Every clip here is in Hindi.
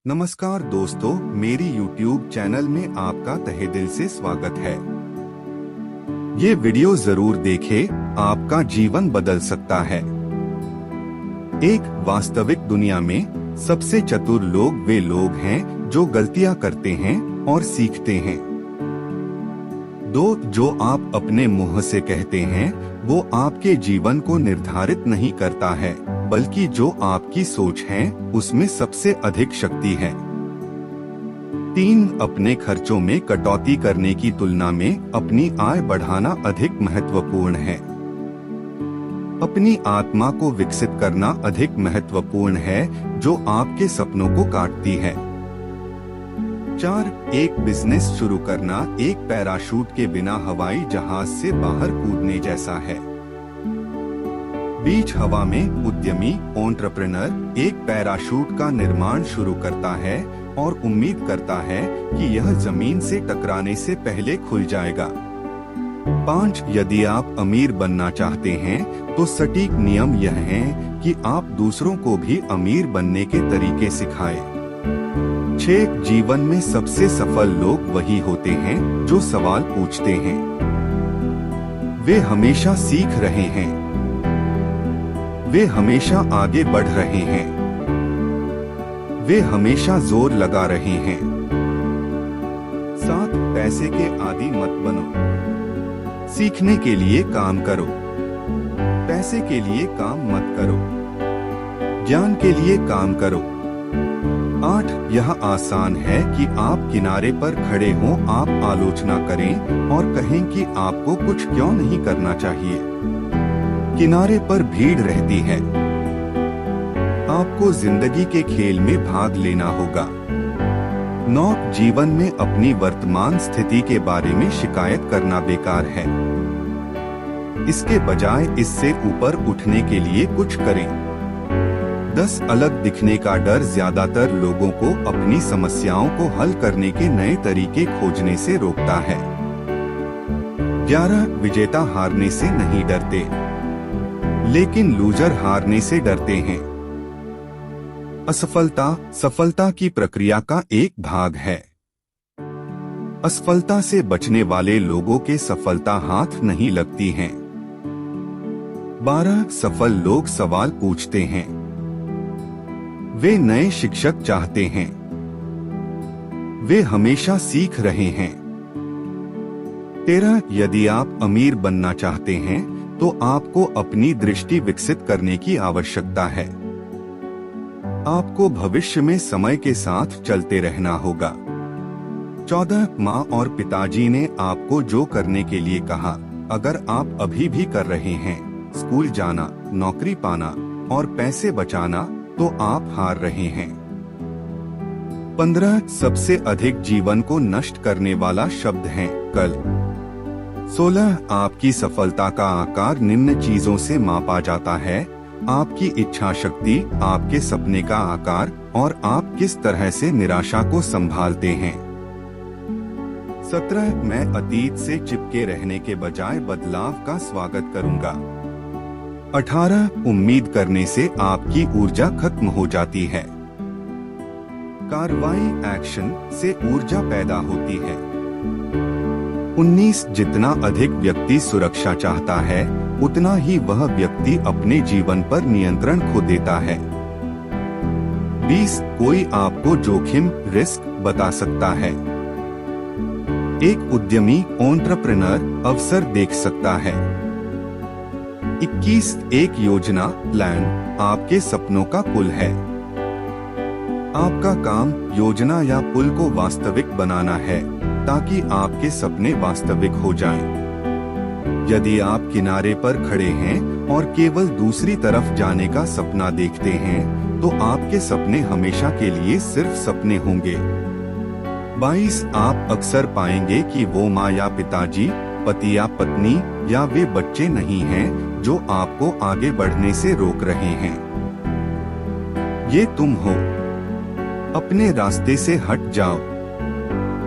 नमस्कार दोस्तों, मेरी YouTube चैनल में आपका तहे दिल से स्वागत है। ये वीडियो जरूर देखें, आपका जीवन बदल सकता है। एक वास्तविक दुनिया में सबसे चतुर लोग वे लोग हैं जो गलतियां करते हैं और सीखते हैं। जो आप अपने मुंह से कहते हैं वो आपके जीवन को निर्धारित नहीं करता है, बल्कि जो आपकी सोच है उसमें सबसे अधिक शक्ति है। 3. अपने खर्चों में कटौती करने की तुलना में अपनी आय बढ़ाना अधिक महत्वपूर्ण है। अपनी आत्मा को विकसित करना अधिक महत्वपूर्ण है जो आपके सपनों को काटती है। 4. एक बिजनेस शुरू करना एक पैराशूट के बिना हवाई जहाज से बाहर कूदने जैसा है। बीच हवा में उद्यमी एंटरप्रेन्योर एक पैराशूट का निर्माण शुरू करता है और उम्मीद करता है कि यह जमीन से टकराने से पहले खुल जाएगा। 5. यदि आप अमीर बनना चाहते हैं तो सटीक नियम यह है कि आप दूसरों को भी अमीर बनने के तरीके सिखाएं। 6. जीवन में सबसे सफल लोग वही होते हैं जो सवाल पूछते हैं। वे हमेशा सीख रहे हैं, वे हमेशा आगे बढ़ रहे हैं, वे हमेशा जोर लगा रहे हैं। 7. पैसे के आदी मत बनो, सीखने के लिए काम करो। पैसे के लिए काम मत करो, ज्ञान के लिए काम करो। 8. यह आसान है कि आप किनारे पर खड़े हों, आप आलोचना करें और कहें कि आपको कुछ क्यों नहीं करना चाहिए। किनारे पर भीड़ रहती है। आपको जिंदगी के खेल में भाग लेना होगा। 9. जीवन में अपनी वर्तमान स्थिति के बारे में शिकायत करना बेकार है। इसके बजाय इससे ऊपर उठने के लिए कुछ करें। 10. अलग दिखने का डर ज्यादातर लोगों को अपनी समस्याओं को हल करने के नए तरीके खोजने से रोकता है। 11. विजेता हारने से नहीं डरते, लेकिन लूजर हारने से डरते हैं। असफलता सफलता की प्रक्रिया का एक भाग है। असफलता से बचने वाले लोगों के सफलता हाथ नहीं लगती हैं। 12. सफल लोग सवाल पूछते हैं, वे नए शिक्षक चाहते हैं, वे हमेशा सीख रहे हैं। 13. यदि आप अमीर बनना चाहते हैं तो आपको अपनी दृष्टि विकसित करने की आवश्यकता है। आपको भविष्य में समय के साथ चलते रहना होगा। 14. माँ और पिताजी ने आपको जो करने के लिए कहा, अगर आप अभी भी कर रहे हैं, स्कूल जाना, नौकरी पाना और पैसे बचाना, तो आप हार रहे हैं। 15. सबसे अधिक जीवन को नष्ट करने वाला शब्द है कल। 16. आपकी सफलता का आकार निम्न चीजों से मापा जाता है: आपकी इच्छा शक्ति, आपके सपने का आकार और आप किस तरह से निराशा को संभालते हैं। 17. मैं अतीत से चिपके रहने के बजाय बदलाव का स्वागत करूंगा। 18. उम्मीद करने से आपकी ऊर्जा खत्म हो जाती है। कार्रवाई एक्शन से ऊर्जा पैदा होती है। 19. जितना अधिक व्यक्ति सुरक्षा चाहता है, उतना ही वह व्यक्ति अपने जीवन पर नियंत्रण खो देता है। 20. कोई आपको जोखिम रिस्क बता सकता है। एक उद्यमी एंटरप्रेन्योर अवसर देख सकता है। 21. एक योजना प्लान आपके सपनों का पुल है। आपका काम योजना या पुल को वास्तविक बनाना है ताकि आपके सपने वास्तविक हो जाएं। यदि आप किनारे पर खड़े हैं और केवल दूसरी तरफ जाने का सपना देखते हैं, तो आपके सपने हमेशा के लिए सिर्फ सपने होंगे। 22. आप अक्सर पाएंगे कि वो माँ या पिताजी, पति या पत्नी या वे बच्चे नहीं हैं जो आपको आगे बढ़ने से रोक रहे हैं। ये तुम हो। अपने रास्ते से हट जाओ।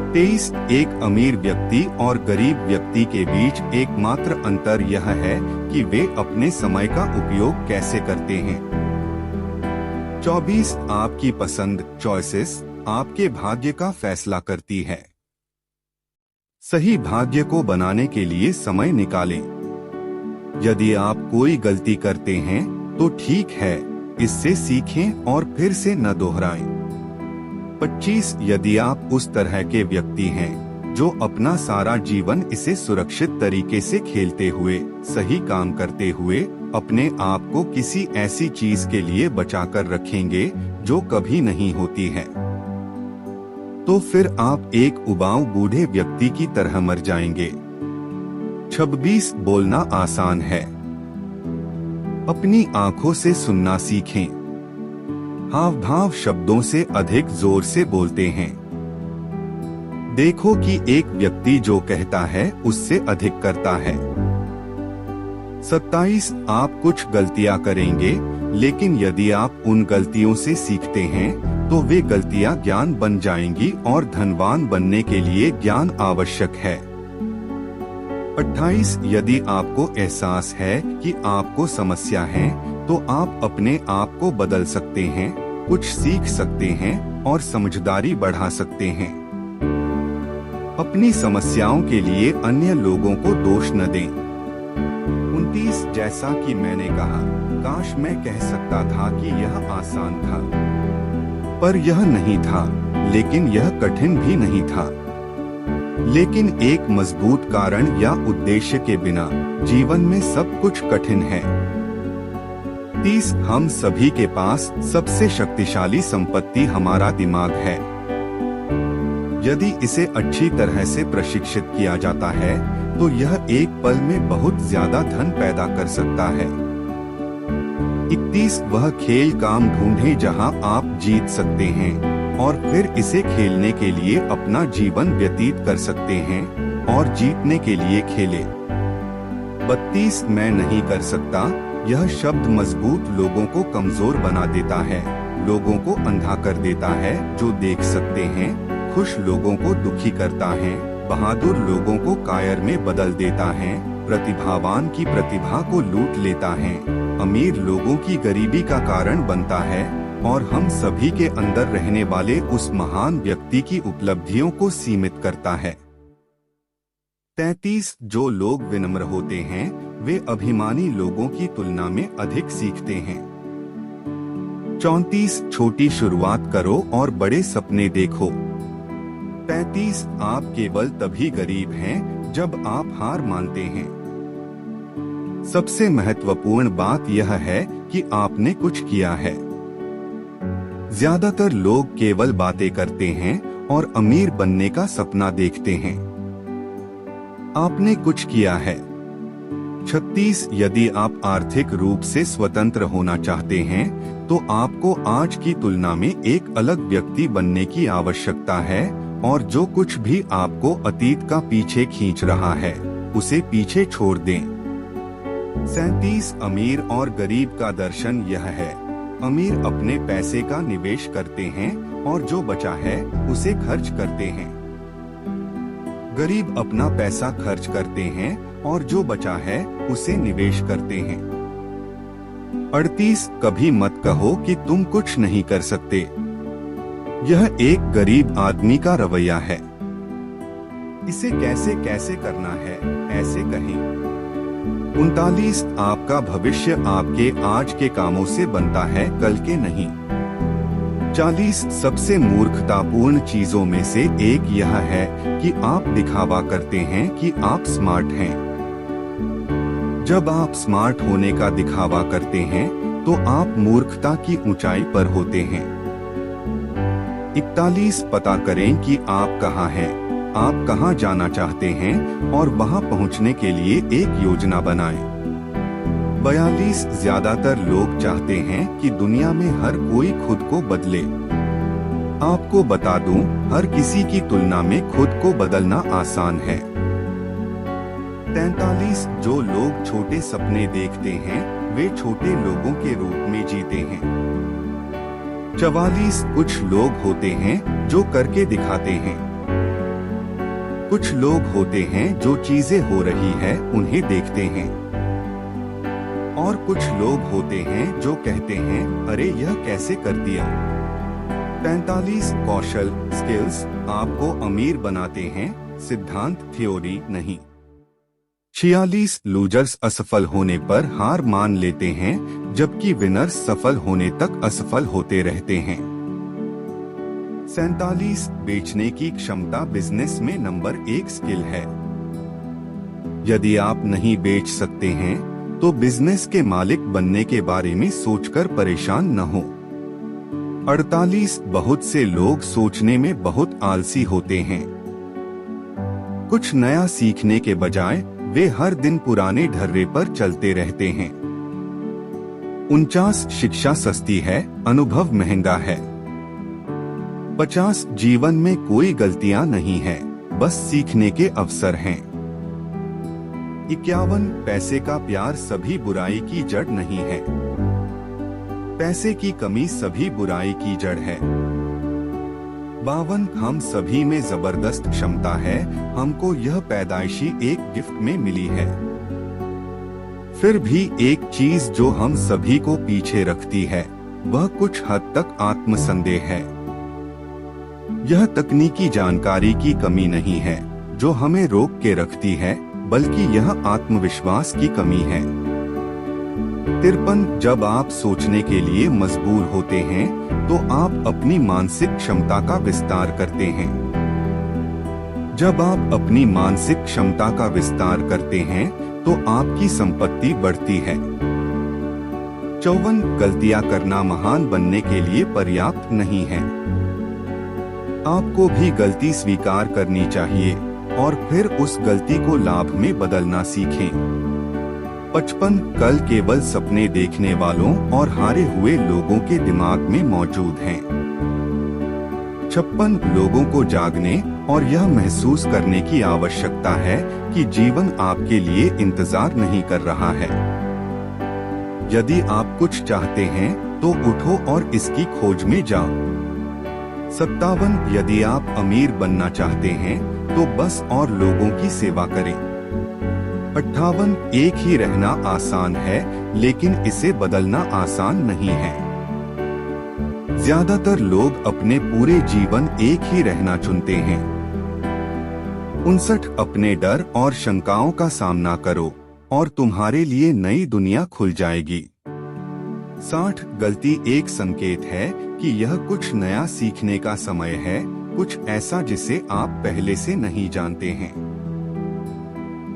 23. एक अमीर व्यक्ति और गरीब व्यक्ति के बीच एकमात्र अंतर यह है कि वे अपने समय का उपयोग कैसे करते हैं। 24 आपकी पसंद चॉइसेस आपके भाग्य का फैसला करती है। सही भाग्य को बनाने के लिए समय निकालें। यदि आप कोई गलती करते हैं तो ठीक है, इससे सीखें और फिर से न दोहराएं। 25 यदि आप उस तरह के व्यक्ति हैं जो अपना सारा जीवन इसे सुरक्षित तरीके से खेलते हुए, सही काम करते हुए अपने आप को किसी ऐसी चीज के लिए बचाकर रखेंगे जो कभी नहीं होती है, तो फिर आप एक उबाऊ बूढ़े व्यक्ति की तरह मर जाएंगे। 26 बोलना आसान है। अपनी आंखों से सुनना सीखें। हाव भाव शब्दों से अधिक जोर से बोलते हैं। देखो कि एक व्यक्ति जो कहता है उससे अधिक करता है। 27 आप कुछ गलतियां करेंगे, लेकिन यदि आप उन गलतियों से सीखते हैं तो वे गलतियां ज्ञान बन जाएंगी और धनवान बनने के लिए ज्ञान आवश्यक है। 28 यदि आपको एहसास है कि आपको समस्या है तो आप अपने आप को बदल सकते हैं, कुछ सीख सकते हैं और समझदारी बढ़ा सकते हैं। अपनी समस्याओं के लिए अन्य लोगों को दोष न दें। 29 जैसा कि मैंने कहा, काश मैं कह सकता था कि यह आसान था, पर यह नहीं था, लेकिन यह कठिन भी नहीं था। लेकिन एक मजबूत कारण या उद्देश्य के बिना जीवन में सब कुछ कठिन है। 30 हम सभी के पास सबसे शक्तिशाली संपत्ति हमारा दिमाग है। यदि इसे अच्छी तरह से प्रशिक्षित किया जाता है तो यह एक पल में बहुत ज्यादा धन पैदा कर सकता है। 31 वह खेल काम ढूंढें जहां आप जीत सकते हैं और फिर इसे खेलने के लिए अपना जीवन व्यतीत कर सकते हैं और जीतने के लिए खेले। 32 मैं नहीं कर सकता, यह शब्द मजबूत लोगों को कमजोर बना देता है, लोगों को अंधा कर देता है जो देख सकते हैं, खुश लोगों को दुखी करता है, बहादुर लोगों को कायर में बदल देता है, प्रतिभावान की प्रतिभा को लूट लेता है, अमीर लोगों की गरीबी का कारण बनता है और हम सभी के अंदर रहने वाले उस महान व्यक्ति की उपलब्धियों को सीमित करता है। 33 जो लोग विनम्र होते हैं वे अभिमानी लोगों की तुलना में अधिक सीखते हैं। 34 छोटी शुरुआत करो और बड़े सपने देखो। 35 आप केवल तभी गरीब हैं जब आप हार मानते हैं। सबसे महत्वपूर्ण बात यह है कि आपने कुछ किया है। ज्यादातर लोग केवल बातें करते हैं और अमीर बनने का सपना देखते हैं। आपने कुछ किया है। 36 यदि आप आर्थिक रूप से स्वतंत्र होना चाहते हैं तो आपको आज की तुलना में एक अलग व्यक्ति बनने की आवश्यकता है और जो कुछ भी आपको अतीत का पीछे खींच रहा है उसे पीछे छोड़ दें। 37 अमीर और गरीब का दर्शन यह है, अमीर अपने पैसे का निवेश करते हैं और जो बचा है उसे खर्च करते हैं। गरीब अपना पैसा खर्च करते हैं और जो बचा है उसे निवेश करते हैं। 38 कभी मत कहो कि तुम कुछ नहीं कर सकते। यह एक गरीब आदमी का रवैया है। इसे कैसे कैसे करना है ऐसे कहें। 39 आपका भविष्य आपके आज के कामों से बनता है, कल के नहीं। 40 सबसे मूर्खतापूर्ण चीजों में से एक यह है कि आप दिखावा करते हैं कि आप स्मार्ट हैं। जब आप स्मार्ट होने का दिखावा करते हैं तो आप मूर्खता की ऊंचाई पर होते हैं। 41 पता करें कि आप कहाँ हैं, आप कहाँ जाना चाहते हैं और वहाँ पहुँचने के लिए एक योजना बनाएं। 42 ज्यादातर लोग चाहते हैं कि दुनिया में हर कोई खुद को बदले। आपको बता दूं, हर किसी की तुलना में खुद को बदलना आसान है। 43 जो लोग छोटे सपने देखते हैं वे छोटे लोगों के रूप में जीते हैं। 44 कुछ लोग होते हैं जो करके दिखाते हैं। कुछ लोग होते हैं जो चीजें हो रही है उन्हें देखते हैं और कुछ लोग होते हैं जो कहते हैं, अरे यह कैसे कर दिया। 45 कौशल स्किल्स आपको अमीर बनाते हैं, सिद्धांत थ्योरी नहीं। 46 लूजर्स असफल होने पर हार मान लेते हैं, जबकि विनर्स सफल होने तक असफल होते रहते हैं। 47 बेचने की क्षमता बिजनेस में नंबर 1 स्किल है। यदि आप नहीं बेच सकते हैं तो बिजनेस के मालिक बनने के बारे में सोचकर परेशान न हो। 48 बहुत से लोग सोचने में बहुत आलसी होते हैं। कुछ नया सीखने के बजाय वे हर दिन पुराने ढर्रे पर चलते रहते हैं। 49 शिक्षा सस्ती है, अनुभव महंगा है। 50 जीवन में कोई गलतियां नहीं है, बस सीखने के अवसर हैं। 51 पैसे का प्यार सभी बुराई की जड़ नहीं है। पैसे की कमी सभी बुराई की जड़ है। 52 हम सभी में जबरदस्त क्षमता है, हमको यह पैदाइशी एक गिफ्ट में मिली है। फिर भी एक चीज जो हम सभी को पीछे रखती है, वह कुछ हद तक आत्मसंदेह है। यह तकनीकी जानकारी की कमी नहीं है जो हमें रोक के रखती है, बल्कि यह आत्मविश्वास की कमी है। 53 जब आप सोचने के लिए मजबूर होते हैं तो आप अपनी मानसिक क्षमता का विस्तार करते हैं। जब आप अपनी मानसिक क्षमता का विस्तार करते हैं तो आपकी संपत्ति बढ़ती है। 54 गलतियां करना महान बनने के लिए पर्याप्त नहीं है। आपको भी गलती स्वीकार करनी चाहिए और फिर उस गलती को लाभ में बदलना सीखें। 55 कल केवल सपने देखने वालों और हारे हुए लोगों के दिमाग में मौजूद हैं। 56 लोगों को जागने और यह महसूस करने की आवश्यकता है कि जीवन आपके लिए इंतजार नहीं कर रहा है। यदि आप कुछ चाहते हैं तो उठो और इसकी खोज में जाओ। 57 यदि आप अमीर बनना चाहते हैं तो बस और लोगों की सेवा करें। 58 एक ही रहना आसान है, लेकिन इसे बदलना आसान नहीं है। ज्यादातर लोग अपने पूरे जीवन एक ही रहना चुनते हैं। 59 अपने डर और शंकाओं का सामना करो और तुम्हारे लिए नई दुनिया खुल जाएगी। 60 गलती एक संकेत है कि यह कुछ नया सीखने का समय है, कुछ ऐसा जिसे आप पहले से नहीं जानते हैं।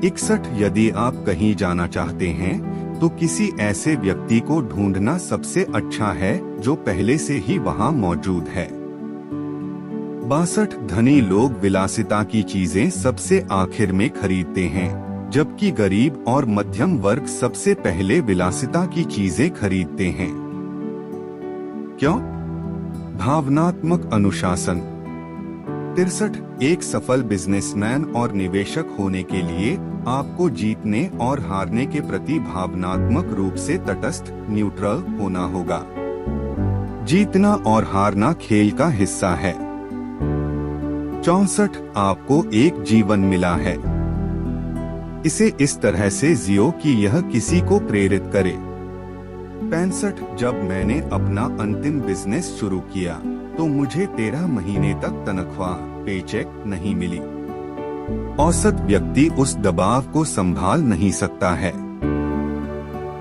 61 यदि आप कहीं जाना चाहते हैं तो किसी ऐसे व्यक्ति को ढूंढना सबसे अच्छा है जो पहले से ही वहां मौजूद है। 62 धनी लोग विलासिता की चीजें सबसे आखिर में खरीदते हैं, जबकि गरीब और मध्यम वर्ग सबसे पहले विलासिता की चीजें खरीदते हैं। क्यों? भावनात्मक अनुशासन। 63 एक सफल बिजनेसमैन और निवेशक होने के लिए आपको जीतने और हारने के प्रति भावनात्मक रूप से तटस्थ न्यूट्रल होना होगा। जीतना और हारना खेल का हिस्सा है। 64 आपको एक जीवन मिला है, इसे इस तरह से जियो कि यह किसी को प्रेरित करे। 65 जब मैंने अपना अंतिम बिजनेस शुरू किया तो मुझे 13 महीने तक तनख्वाह पेचेक नहीं मिली। औसत व्यक्ति उस दबाव को संभाल नहीं सकता है।